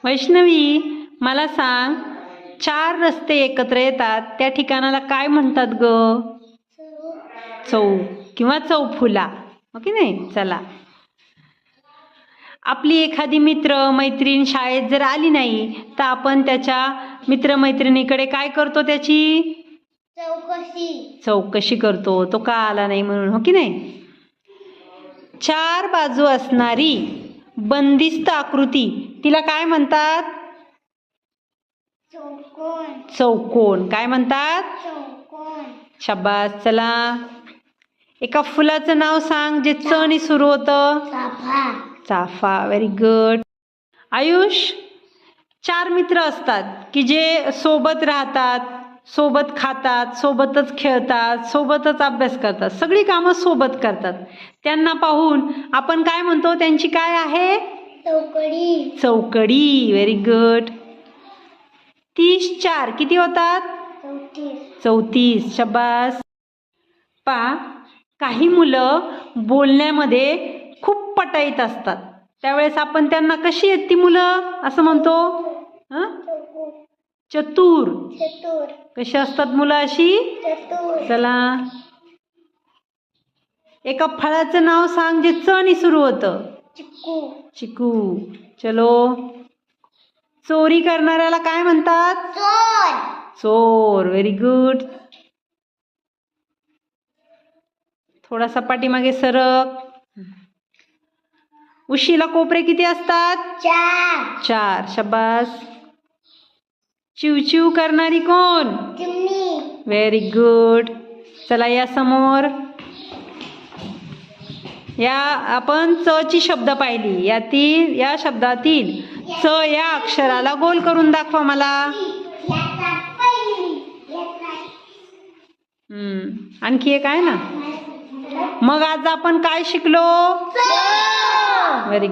वैष्णवी, मला सांग, 4 रस्ते एकत्र येतात त्या ठिकाणाला काय म्हणतात ग? चौक किंवा चौफुला, हो की नाही? चला, आपली एखादी मित्र मैत्रीण शाळेत जर आली नाही तर आपण त्याच्या मित्रमैत्रिणीकडे काय करतो? त्याची चौकशी करतो, तो का आला नाही म्हणून, हो की नाही? 4 बाजू असणारी बंदिस्त आकृती तिला काय म्हणतात? चौकोन. काय म्हणतात? शाबास. चला, एका फुलाचं नाव सांग जे च नी सुरू होतं. चाफा. Very good. आयुष, 4 मित्र असतात की जे सोबत राहतात, सोबत खातात, सोबतच खेळतात, सोबतच अभ्यास करतात, सगळी कामं सोबत करतात. त्यांना पाहून आपण काय म्हणतो? त्यांची काय आहे? चौकडी. Very good. 30 4 किती होतात? 34. शाबास. काही मुलं बोलण्यामध्ये खूप पटाईत असतात, त्यावेळेस आपण त्यांना कशी आहेत ती मुलं असं म्हणतो? चतुर. कशी असतात मुलं अशी? चला, एका फळाचं नाव सांग जे च नी सुरू होतं. चिकू. चलो, चोरी करणाऱ्याला काय म्हणतात? चोर. Very good. थोडासा पाठीमागे सरक. उशीला कोपरे किती असतात? 4. शाबास. चिवचिव करणारी कोण? Very good. चला, या समोर. या आपण च ची शब्द पाहिली, या शब्दातील च या अक्षराला गोल करून दाखवा मला. आणखी एक आहे ना. मग आज आपण काय शिकलो? व्हेरी